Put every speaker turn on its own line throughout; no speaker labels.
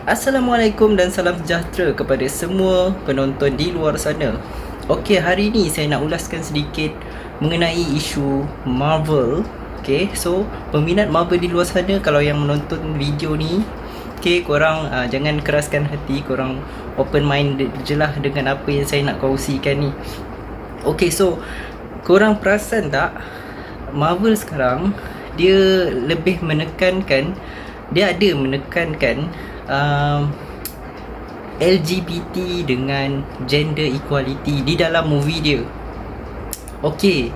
Assalamualaikum dan salam sejahtera kepada semua penonton di luar sana. Okey, hari ni saya nak ulaskan sedikit mengenai isu Marvel. Okey, so peminat Marvel di luar sana, kalau yang menonton video ni, okey, korang jangan keraskan hati, korang open mind je lah dengan apa yang saya nak kongsikan ni. Okey, so korang perasan tak Marvel sekarang dia lebih menekankan, dia ada menekankan LGBT dengan gender equality di dalam movie dia. Okay,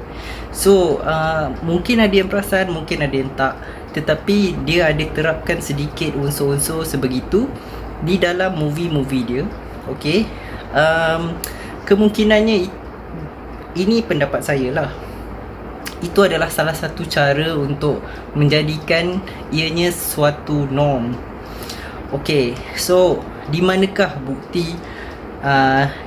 so mungkin ada yang perasan, mungkin ada yang tak, tetapi dia ada terapkan sedikit unsur-unsur sebegitu di dalam movie-movie dia. Okay, kemungkinannya ini pendapat saya lah, itu adalah salah satu cara untuk menjadikan ianya suatu norm. Okay, so di manakah bukti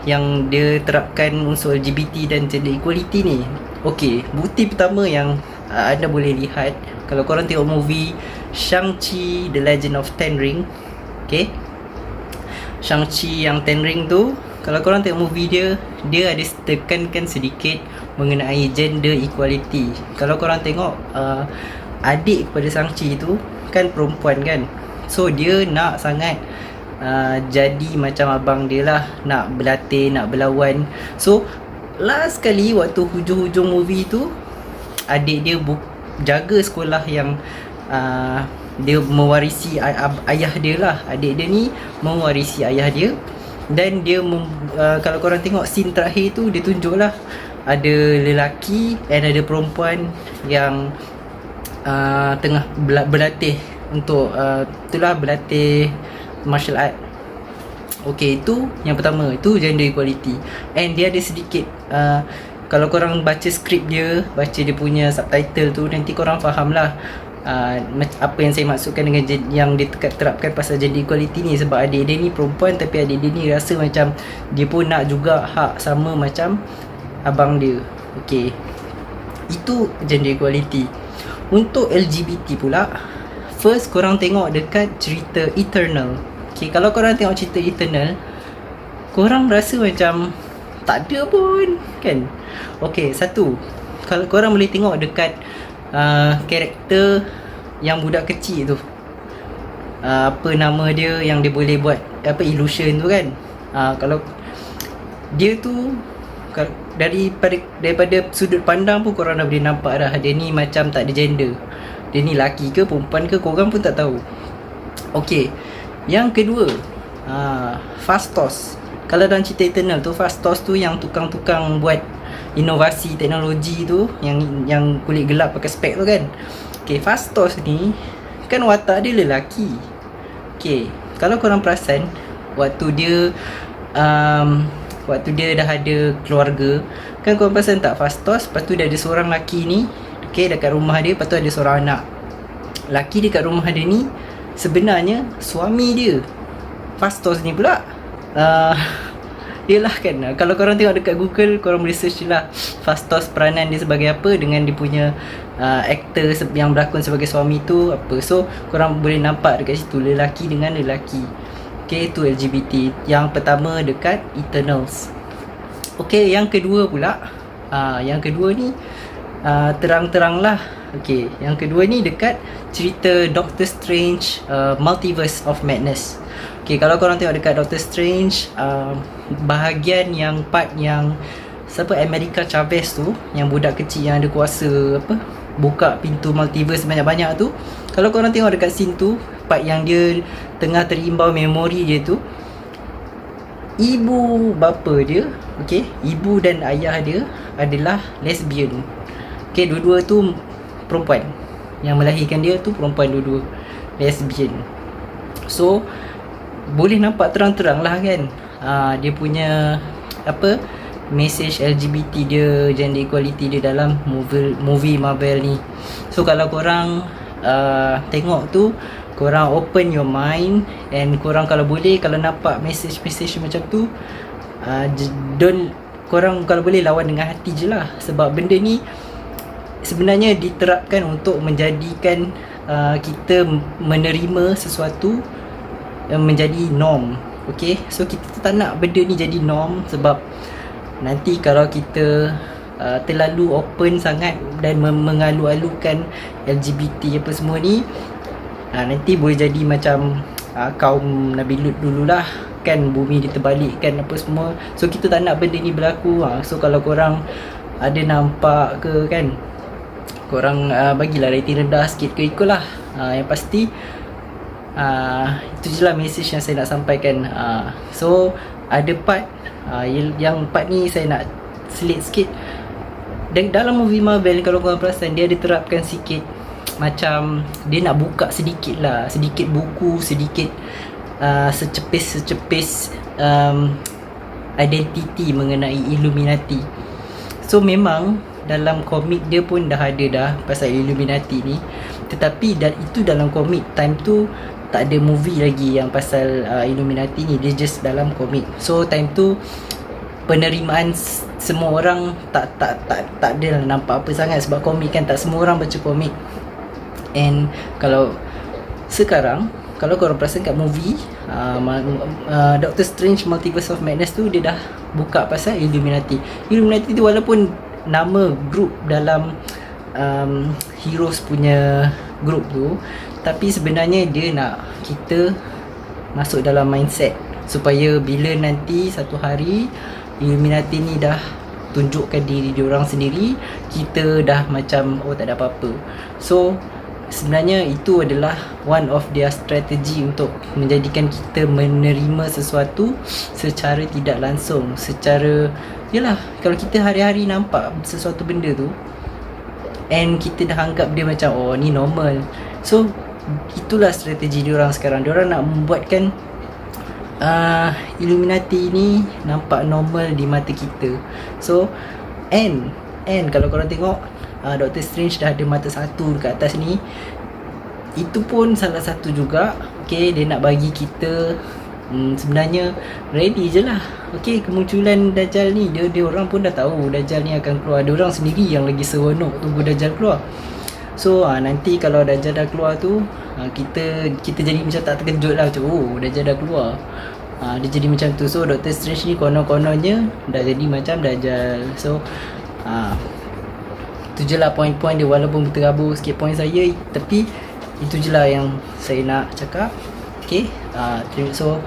yang dia terapkan unsur LGBT dan gender equality ni? Okay, bukti pertama yang anda boleh lihat kalau korang tengok movie Shang-Chi The Legend of Ten Ring. Okay, Shang-Chi yang Ten Ring tu, kalau korang tengok movie dia, dia ada tekankan sedikit mengenai gender equality. Kalau korang tengok adik kepada Shang-Chi tu kan perempuan kan, so dia nak sangat jadi macam abang dia lah, nak berlatih, nak berlawan. So last kali waktu hujung-hujung movie tu, adik dia jaga sekolah yang dia mewarisi ayah dia lah. Adik dia ni mewarisi ayah dia. Dan dia kalau korang tengok scene terakhir tu, dia tunjuk lah ada lelaki dan ada perempuan yang tengah berlatih untuk itulah, berlatih martial art. Okay, itu yang pertama, itu gender equality. And dia ada sedikit kalau korang baca skrip dia, baca dia punya subtitle tu, nanti korang faham lah apa yang saya maksudkan dengan yang dia terapkan pasal gender equality ni. Sebab adik dia ni perempuan, tapi adik dia ni rasa macam dia pun nak juga hak sama macam abang dia. Okay, itu gender equality. Untuk LGBT pula, first korang tengok dekat cerita Eternal. Okay, kalau korang tengok cerita Eternal, korang rasa macam tak ada pun kan. Okay, satu, kalau korang boleh tengok dekat karakter yang budak kecil tu, apa nama dia, yang dia boleh buat apa illusion tu kan. Kalau dia tu daripada sudut pandang pun korang dah boleh nampak dah, dia ni macam tak ada gender. Dia ni laki ke perempuan ke, korang pun tak tahu. Okay, yang kedua, Phastos. Kalau dalam cerita Eternal tu, Phastos tu yang tukang-tukang buat inovasi teknologi tu, yang kulit gelap pakai spek tu kan. Okay, Phastos ni kan watak dia lelaki. Okay, kalau korang perasan, waktu dia dah ada keluarga kan, korang perasan tak, Phastos, lepas tu dia ada seorang lelaki ni, okay, dekat rumah dia, lepas tu ada seorang anak. Lelaki dekat rumah dia ni sebenarnya suami dia. Phastos ni pula yelah kan, kalau korang tengok dekat Google, korang boleh search lah Phastos peranan dia sebagai apa, dengan dia punya aktor yang berlakon sebagai suami tu apa. So korang boleh nampak dekat situ lelaki dengan lelaki. Okay, itu LGBT. Yang pertama dekat Eternals. Okay, yang kedua pula, yang kedua ni terang-terang lah. Okay, yang kedua ni dekat cerita Doctor Strange Multiverse of Madness. Okay, kalau korang tengok dekat Doctor Strange, bahagian yang part yang siapa, America Chavez tu, yang budak kecil yang ada kuasa apa, buka pintu multiverse banyak-banyak tu. Kalau korang tengok dekat scene tu, part yang dia tengah terimbau memori dia tu, ibu bapa dia, okay, ibu dan ayah dia adalah lesbian. Okay, dua-dua tu perempuan. Yang melahirkan dia tu perempuan, dua-dua lesbian. So boleh nampak terang-terang lah kan, dia punya apa, message LGBT dia, gender equality dia dalam movie Marvel ni. So kalau korang tengok tu, korang open your mind, and korang kalau boleh, kalau nampak message macam tu, korang kalau boleh lawan dengan hati je lah. Sebab benda ni sebenarnya diterapkan untuk menjadikan kita menerima sesuatu menjadi norm. Okay, so kita tak nak benda ni jadi norm, sebab nanti kalau kita terlalu open sangat dan mengalu-alukan LGBT apa semua ni, nanti boleh jadi macam kaum Nabi Lut dululah kan, bumi diterbalikkan apa semua. So kita tak nak benda ni berlaku. So kalau korang ada nampak ke kan, korang bagilah rating rendah sikit ke ikutlah. Yang pasti itu je lah message yang saya nak sampaikan. So ada part yang part ni saya nak selit sikit. Dan dalam movie Marvel, kalau korang perasan, dia ada terapkan sikit macam dia nak buka sedikit lah, sedikit buku, sedikit secepis identiti mengenai Illuminati. So memang dalam komik dia pun dah ada dah pasal Illuminati ni, tetapi itu dalam komik. Time tu tak ada movie lagi yang pasal Illuminati ni, dia just dalam komik. So time tu penerimaan semua orang tak ada nampak apa sangat, sebab komik kan, tak semua orang baca komik. And kalau sekarang, kalau korang perasan kat movie Doctor Strange Multiverse of Madness tu, dia dah buka pasal Illuminati. Illuminati tu walaupun nama group dalam heroes punya group tu, tapi sebenarnya dia nak kita masuk dalam mindset supaya bila nanti satu hari Illuminati ni dah tunjukkan diri diorang sendiri, kita dah macam tak ada apa-apa. So sebenarnya itu adalah one of their strategy untuk menjadikan kita menerima sesuatu secara tidak langsung. Secara, yalah, kalau kita hari-hari nampak sesuatu benda tu and kita dah anggap dia macam ni normal. So itulah strategi diorang sekarang. Diorang nak membuatkan Illuminati ni nampak normal di mata kita. So and kalau korang tengok Doctor Strange dah ada mata satu dekat atas ni, itu pun salah satu juga. Okay, dia nak bagi kita sebenarnya ready je lah. Okay, kemunculan Dajjal ni, dia orang pun dah tahu Dajjal ni akan keluar. Dia orang sendiri yang lagi seronok tunggu Dajjal keluar. So nanti kalau Dajjal dah keluar tu, kita jadi macam tak terkejut lah, macam Dajjal dah keluar. Dia jadi macam tu. So Doctor Strange ni konon-kononnya dah jadi macam Dajjal. So itu je lah poin-poin dia, walaupun berterabur sikit poin saya, tapi itu je lah yang saya nak cakap. Okay, so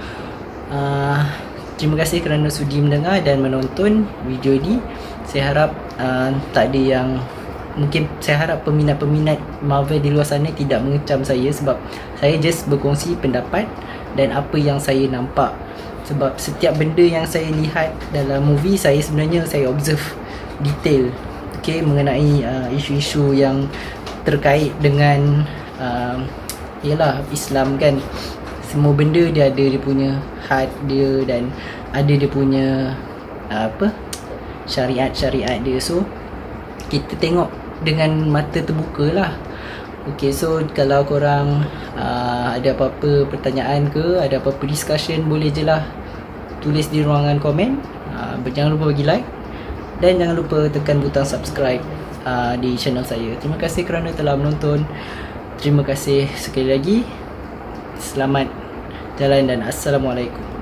terima kasih kerana sudi mendengar dan menonton video ni. Saya harap tak ada yang, mungkin saya harap peminat-peminat Marvel di luar sana tidak mengecam saya, sebab saya just berkongsi pendapat dan apa yang saya nampak. Sebab setiap benda yang saya lihat dalam movie, saya sebenarnya saya observe detail, okay, mengenai isu-isu yang terkait dengan ialah Islam kan. Semua benda dia ada dia punya had dia, dan ada dia punya syariat-syariat dia. So kita tengok dengan mata terbuka lah. Okay, so kalau korang ada apa-apa pertanyaan ke, ada apa-apa discussion, boleh je lah tulis di ruangan komen. Jangan lupa bagi like dan jangan lupa tekan butang subscribe di channel saya. Terima kasih kerana telah menonton. Terima kasih sekali lagi. Selamat jalan dan Assalamualaikum.